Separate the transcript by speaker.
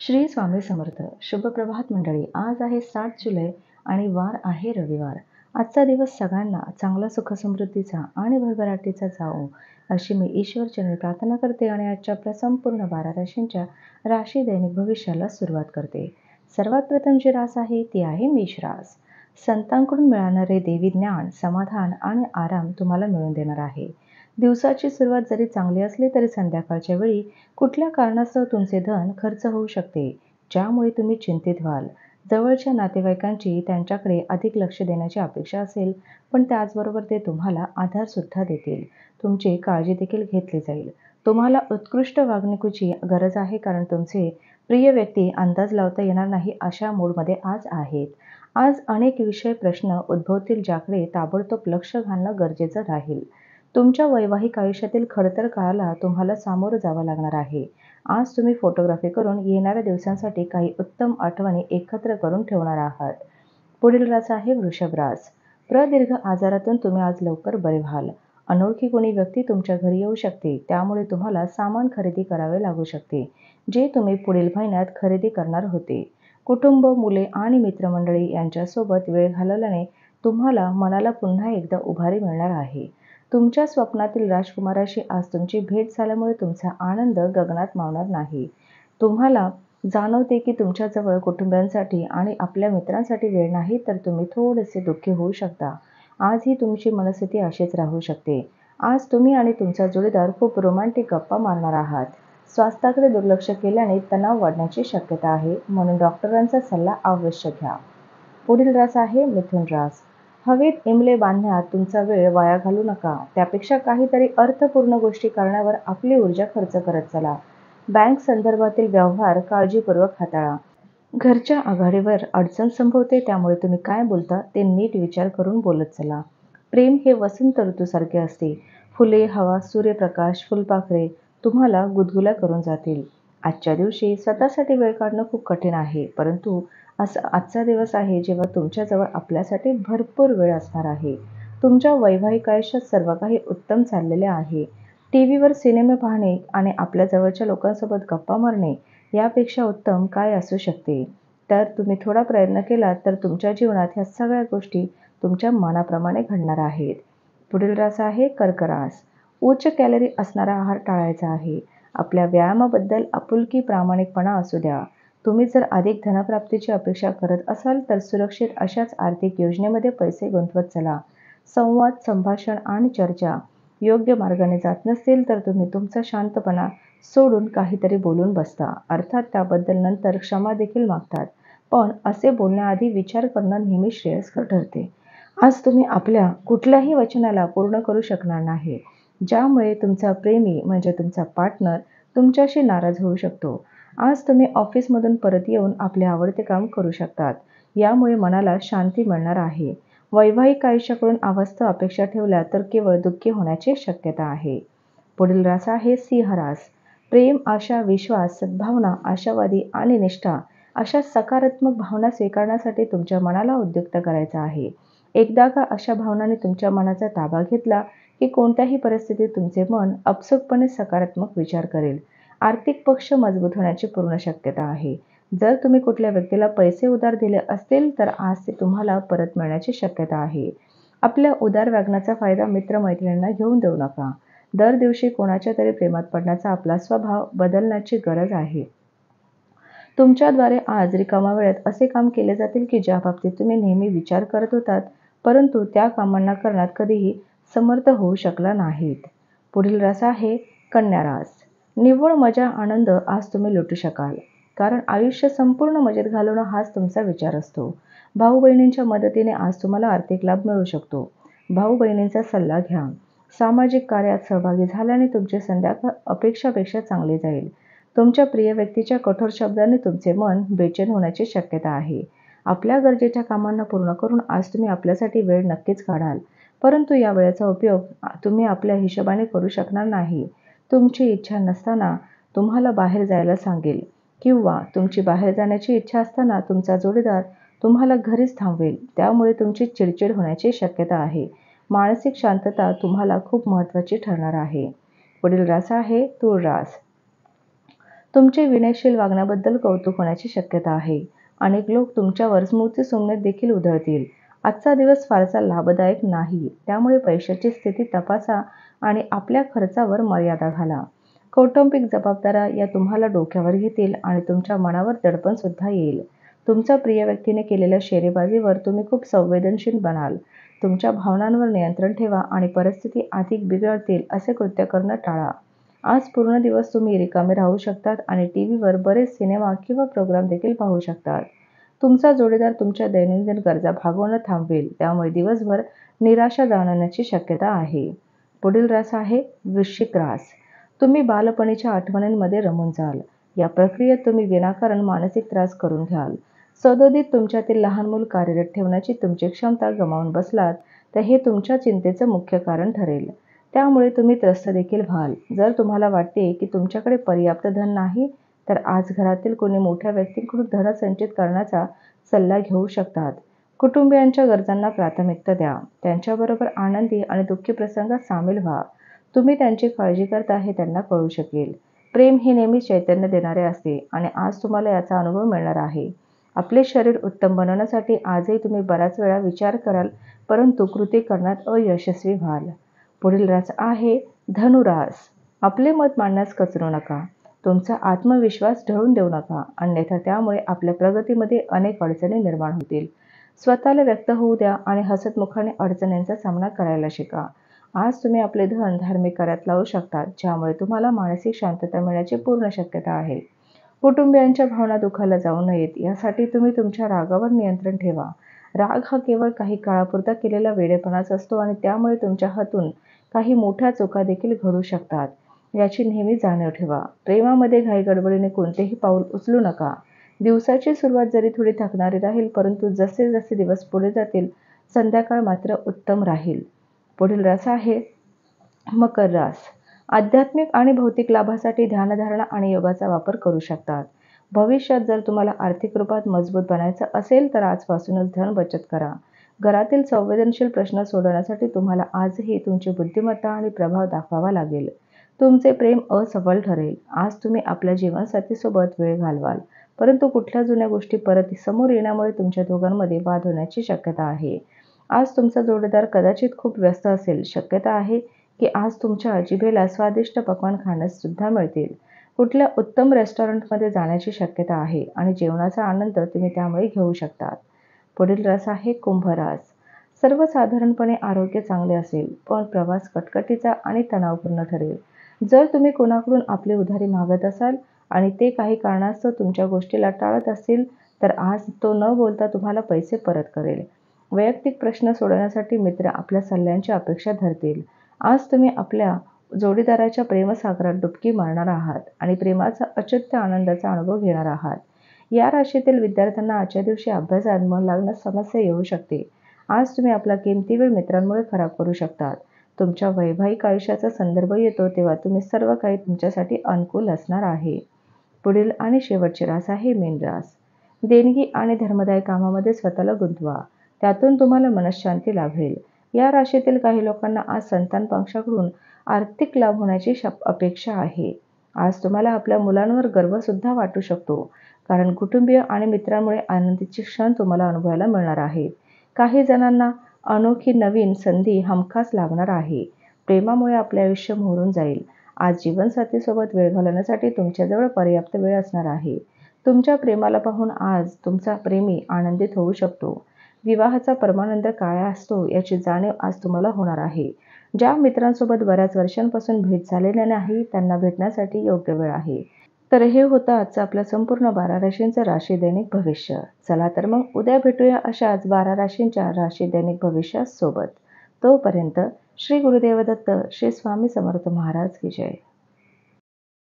Speaker 1: श्री स्वामी समर्थ. शुभप्रभात मंडळी. आज आहे 7 जुलै आणि वार आहे रविवार. आजचा दिवस सगळ्यांना चांगला सुखसमृद्धीचा आणि भरभराटीचा जावो अशी मी ईश्वरचरणी प्रार्थना करते आणि आजच्या आपल्या संपूर्ण 12 राशींच्या राशी दैनिक भविष्याला सुरुवात करते. सर्वात प्रथम जी रास आहे ती आहे मेष रास. संतांकडून मिळणारे देवी ज्ञान, समाधान आणि आराम तुम्हाला मिळवून देणार आहे. दिवसाची सुरुवात जरी चांगली असली तरी संध्याकाळच्या वेळी कुठल्या कारणास्तव तुमचे धन खर्च होऊ शकते, ज्यामुळे तुम्ही चिंतित व्हाल. जवळच्या नातेवाईकांची त्यांच्याकडे अधिक लक्ष देण्याची अपेक्षा असेल, पण त्याचबरोबर ते तुम्हाला आधारसुद्धा देतील. तुमची काळजी देखील घेतली जाईल. तुम्हाला उत्कृष्ट वागणुकीची गरज आहे, कारण तुमचे प्रिय व्यक्ती अंदाज लावता येणार नाही अशा मूडमध्ये आज आहेत. आज अनेक विषय प्रश्न उद्भवतील, ज्याकडे ताबडतोब लक्ष घालणं गरजेचं राहील. तुमच्या वैवाहिक आयुष्यातील खडतर काळाला तुम्हाला सामोरं जावं लागणार आहे. आज तुम्ही फोटोग्राफी करून येणाऱ्या दिवसांसाठी काही उत्तम आठवणी एकत्र करून ठेवणार आहात. पुढील रास आहे वृषभ रास. प्रदीर्घ आजारातून तुम्ही आज लवकर बरे व्हाल. अनोळखी कोणी व्यक्ती तुमच्या घरी येऊ शकते, त्यामुळे तुम्हाला सामान खरेदी करावे लागू शकते, जे तुम्ही पुढील महिन्यात खरेदी करणार होते. कुटुंब, मुले आणि मित्रमंडळी यांच्यासोबत वेळ घालवल्याने तुम्हाला मनाला पुन्हा एकदा उभारी मिळणार आहे. तुमच्या स्वप्नातील राजकुमाराशी आज तुमची भेट झाल्यामुळे तुमचा आनंद गगनात मावणार नाही. तुम्हाला जाणवते की तुमच्याजवळ कुटुंबियांसाठी आणि आपल्या मित्रांसाठी वेळ नाही, तर तुम्ही थोडेसे दुःखी होऊ शकता. आज ही तुमची मनस्थिती अशीच राहू शकते. आज तुम्ही आणि तुमचा जोडीदार खूप रोमॅन्टिक गप्पा मारणार आहात. स्वास्थ्याकडे दुर्लक्ष केल्याने तणाव वाढण्याची शक्यता आहे, म्हणून डॉक्टरांचा सल्ला अवश्य घ्या. पुढील रास आहे मिथुन रास. हवेत इमले बांधण्यात तुमचा वेळ वाया घालू नका. त्यापेक्षा काहीतरी अर्थपूर्ण गोष्टी करण्यावर आपली ऊर्जा खर्च करत चला. बँक संदर्भातील व्यवहार काळजीपूर्वक हाताळा. घरच्या आघाडीवर अडचण संभवते, त्यामुळे तुम्ही काय बोलता ते नीट विचार करून बोलत चला. प्रेम हे वसंत ऋतूसारखे असते. फुले, हवा, सूर्यप्रकाश, फुलपाखरे तुम्हाला गुदगुल्या करून जातील. आजच्या दिवशी स्वतःसाठी वेळ काढणं खूप कठीण आहे, परंतु आजचा दिवस आहे जेव्हा तुमच्याजवळ आपल्यासाठी भरपूर वेळ असणार आहे. तुमच्या वैवाहिक आयुष्यात सर्व काही उत्तम चाललेले आहे. टीव्हीवर सिनेमे पाहणे आणि आपल्या जवळच्या लोकांसोबत गप्पा मारणे यापेक्षा उत्तम काय असू शकते. तर तुम्ही थोडा प्रयत्न केला तर तुमच्या जीवनात ह्या सगळ्या गोष्टी तुमच्या मनाप्रमाणे घडणार आहेत. पुढील रास आहे कर्क रास. उच्च कॅलरी असणारा आहार टाळायचा आहे. आपल्या व्यायामाबद्दल आपुलकी, प्रामाणिकपणा असू द्या. तुम्ही जर अधिक धनप्राप्तीची अपेक्षा करत असाल तर सुरक्षित अशाच आर्थिक योजनेमध्ये पैसे गुंतवत चला. संवाद, संभाषण आणि चर्चा योग्य मार्गाने जात नसतील तर तुम्ही तुमचा शांतपणा सोडून काहीतरी बोलून बसता, अर्थात त्याबद्दल नंतर क्षमा देखील मागतात. पण असे बोलण्याआधी विचार करणं नेहमी श्रेयस्कर ठरते. आज तुम्ही आपल्या कुठल्याही वचनाला पूर्ण करू शकणार नाही, ज्यामुळे तुमचा प्रेमी म्हणजे तुमचा पार्टनर तुमच्याशी नाराज होऊ शकतो. आज तुम्ही ऑफिसमधून परत येऊन आपले आवडते काम करू शकतात. यामुळे मनाला शांती मिळणार आहे. वैवाहिक आयुष्याकडून अवास्तव अपेक्षा ठेवल्या तर केवळ दुःखी होण्याची शक्यता आहे. पुढील रास आहे सिंह रास. प्रेम, आशा, विश्वास, सद्भावना, आशावादी आणि निष्ठा अशा सकारात्मक भावना स्वीकारण्यासाठी तुमच्या मनाला उद्युक्त करायचं आहे. एकदा का अशा भावनांनी तुमच्या मनाचा ताबा घेतला की कोणत्याही परिस्थितीत तुमचे मन आपसुकपणे सकारात्मक विचार करेल. आर्थिक पक्ष मजबूत होण्याची पूर्ण शक्यता आहे. जर तुम्ही कुठल्या व्यक्तीला पैसे उधार दिले असतील तर आज ते तुम्हाला परत मिळण्याची शक्यता आहे. आपल्या उदार वागण्याचा फायदा मित्रमैत्रिणींना घेऊन देऊ नका. दर दिवशी कोणाच्या तरी प्रेमात पडण्याचा आपला स्वभाव बदलण्याची गरज आहे. तुमच्याद्वारे आज रिकाम्या वेळेत असे काम केले जातील की ज्या बाबतीत तुम्ही नेहमी विचार करत होतात, परंतु त्या कामांना करण्यात कधीही समर्थ होऊ शकला नाहीत. पुढील रास आहे कन्या रास. निव्वळ मजा, आनंद आज तुम्ही लुटू शकाल, कारण आयुष्य संपूर्ण मजेत घालवणं हाच तुमचा विचार असतो. भाऊ बहिणींच्या मदतीने आज तुम्हाला आर्थिक लाभ मिळू शकतो. भाऊ बहिणींचा सल्ला घ्या. सामाजिक कार्यात सहभागी झाल्याने तुमची संध्याकाळ अपेक्षापेक्षा चांगली जाईल. तुमच्या प्रिय व्यक्तीच्या कठोर शब्दांनी तुमचे मन बेचैन होण्याची शक्यता आहे. आपल्या गरजेच्या कामांना पूर्ण करून आज तुम्ही आपल्यासाठी वेळ नक्कीच काढाल, परंतु या वेळेचा उपयोग तुम्ही आपल्या हिशोबाने करू शकणार नाही. तुमची इच्छा नसताना तुम्हाला बाहेर जायला सांगेल किंवा तुमची बाहेर जाण्याची इच्छा असताना तुमचा जोडीदार तुम्हाला घरीच थांबवेल. त्यामुळे तुमची चिडचिड होण्याची शक्यता आहे. मानसिक शांतता तुम्हाला खूप महत्त्वाची ठरणार आहे. पुढील रास आहे तूळ रास. तुमचे विनयशील वागण्याबद्दल कौतुक होण्याची शक्यता आहे. अनेक लोक तुमच्यावर स्मृती सुमनेत देखील उधळतील. आजचा दिवस फारसा लाभदायक नाही, त्यामुळे पैशाची स्थिती तपासा आणि आपल्या खर्चावर मर्यादा घाला. कौटुंबिक जबाबदाऱ्या या तुम्हाला डोक्यावर घेतील आणि तुमच्या मनावर दडपण सुद्धा येईल. तुमच्या प्रिय व्यक्तीने केलेल्या शेरेबाजीवर तुम्ही खूप संवेदनशील बनाल. तुमच्या भावनांवर नियंत्रण ठेवा आणि परिस्थिती अधिक बिघडतील असे कृत्य करणं टाळा. आज पूर्ण दिवस तुम्ही रिकामे राहू शकतात आणि टीव्हीवर बरेच सिनेमा किंवा प्रोग्राम देखील पाहू शकतात. तुमचा जोडीदार तुमच्या दैनंदिन गरजा भागवणं थांबवेल, त्यामुळे दिवसभर निराशा जाणवण्याची शक्यता आहे. पुढील रास आहे वृश्चिक रास. तुम्ही बालपणीच्या आठवणींमध्ये रमून जाल. या प्रक्रियेत तुम्ही विनाकारण मानसिक त्रास करून घ्याल. सदोदित तुमच्यातील लहान मूल कार्यरत ठेवण्याची तुमची क्षमता गमावून बसलात तर हे तुमच्या चिंतेचं मुख्य कारण ठरेल. त्यामुळे तुम्ही त्रस्त देखील व्हाल. जर तुम्हाला वाटते की तुमच्याकडे पर्याप्त धन नाही, तर आज घरातील कोणी मोठ्या व्यक्तींकडून धन संचित करण्याचा सल्ला घेऊ शकतात. कुटुंबियांच्या गरजांना प्राथमिकता द्या. त्यांच्याबरोबर आनंदी आणि दुःखी प्रसंगात सामील व्हा. तुम्ही त्यांची काळजी करता हे त्यांना कळू शकेल. प्रेम हे नेहमी चैतन्य देणारे असते आणि आज तुम्हाला याचा अनुभव मिळणार आहे. आपले शरीर उत्तम बनवण्यासाठी आजही तुम्ही बराच वेळा विचार कराल, परंतु कृती करण्यात अयशस्वी व्हाल. पुढील रास आहे धनुरास. आपले मत मांडण्यास कचरू नका. तुमचा आत्मविश्वास ढळून देऊ नका, अन्यथा त्यामुळे आपल्या प्रगतीमध्ये अनेक अडचणी निर्माण होतील. स्वतःला व्यक्त होऊ द्या आणि हसतमुखाने अडचणींचा सामना करायला शिका. आज तुम्ही आपले धन धार्मिक कार्यात लावू शकता, ज्यामुळे तुम्हाला मानसिक शांतता मिळण्याची पूर्ण शक्यता आहे. कुटुंबियांच्या भावना दुखावल्या जाऊ नयेत यासाठी तुम्ही तुमच्या रागावर नियंत्रण ठेवा. राग हा केवळ काही काळापुरता केलेला वेडेपणाच असतो आणि त्यामुळे तुमच्या हातून काही मोठ्या चुका देखील घडू शकतात. याची नेहमी जाणीव ठेवा. प्रेमामध्ये घाईगडबडीने कोणतेही पाऊल उचलू नका. दिवसाची सुरुवात जरी थोडी थकणारी राहील, परंतु जसे जसे दिवस पुढे जातील, संध्याकाळ मात्र उत्तम राहील. पुढील रास आहे मकर रास. आध्यात्मिक आणि भौतिक लाभासाठी ध्यानधारणा आणि योगाचा वापर करू शकतात. भविष्यात जर तुम्हाला आर्थिक रूपात मजबूत बनायचं असेल तर आजपासूनच धन बचत करा. घरातील संवेदनशील प्रश्न सोडवण्यासाठी तुम्हाला आजही तुमची बुद्धिमत्ता आणि प्रभाव दाखवावा लागेल. तुमचे प्रेम असफल ठरेल. आज तुम्ही आपल्या जीवनसाथीसोबत वेळ घालवाल, परंतु कुठल्या जुन्या गोष्टी परत समोर येण्यामुळे तुमच्या दोघांमध्ये वाद होण्याची शक्यता आहे. आज तुमचा जोडीदार कदाचित खूप व्यस्त असेल. शक्यता आहे की आज तुमच्या जिभेला स्वादिष्ट पक्वान्न खाण्यास सुद्धा मिळतील. कुठल्या उत्तम रेस्टॉरंटमध्ये जाण्याची शक्यता आहे आणि जेवणाचा आनंद तुम्ही त्यामुळे घेऊ शकतात. पुढील रास आहे कुंभ रास. सर्वसाधारणपणे आरोग्य चांगले असेल, पण प्रवास कटकटीचा आणि तणावपूर्ण ठरेल. जर तुम्ही कोणाकडून आपली उधारी मागत असाल आणि ते काही कारणास्तव तुमच्या गोष्टीला टाळत असतील, तर आज तो न बोलता तुम्हाला पैसे परत करेल. वैयक्तिक प्रश्न सोडवण्यासाठी मित्र आपल्या सल्ल्यांची अपेक्षा धरतील. आज तुम्ही आपल्या जोडीदाराच्या प्रेमसागरात डुबकी मारणार आहात आणि प्रेमाचा अचिंत्य आनंदाचा अनुभव घेणार आहात. या राशीतील विद्यार्थ्यांना आजच्या दिवशी अभ्यासात मन लागण्यास समस्या येऊ शकते. आज तुम्ही आपला किमती वेळ मित्रांमुळे खराब करू शकतात. तुमच्या वैवाहिक आयुष्याचा संदर्भ येतो तेव्हा तुम्ही सर्व काही तुमच्यासाठी अनुकूल असणार आहे. पुढील आणि शेवटचे रास आहे मीन रास. देणगी आणि धर्मदाय कामामध्ये स्वतःला गुंतवा. त्यातून तुम्हाला मनःशांती लाभेल. या राशीतील काही लोकांना आज संतान पक्षाकडून आर्थिक लाभ होण्याची अपेक्षा आहे. आज तुम्हाला आपल्या मुलांवर गर्व सुद्धा वाटू शकतो, कारण कुटुंबीय आणि मित्रांमुळे आनंदीचे क्षण तुम्हाला अनुभवायला मिळणार आहेत. काही जणांना अनोखी नवीन संधी हमखास लाभणार आहे. प्रेमामुळे आपले आयुष्य मोहरून जाईल. आज जीवनसाथीसोबत वेळ घालवण्यासाठी तुमच्याजवळ पर्याप्त वेळ असणार आहे. तुमच्या प्रेमाला पाहून आज तुमचा प्रेमी आनंदित होऊ शकतो. विवाहाचा परमानंद काय असतो याची जाणीव आज तुम्हाला होणार आहे. ज्या मित्रांसोबत बऱ्याच वर्षांपासून भेट झालेली नाही, त्यांना भेटण्यासाठी योग्य वेळ आहे. तर हे होतं आजचं आपलं संपूर्ण 12 राशींचं राशी दैनिक भविष्य. चला तर मग उद्या भेटूया अशाच 12 राशींच्या राशी दैनिक भविष्यासोबत. तोपर्यंत श्री गुरुदेव दत्त, श्री स्वामी समर्थ महाराज की जय.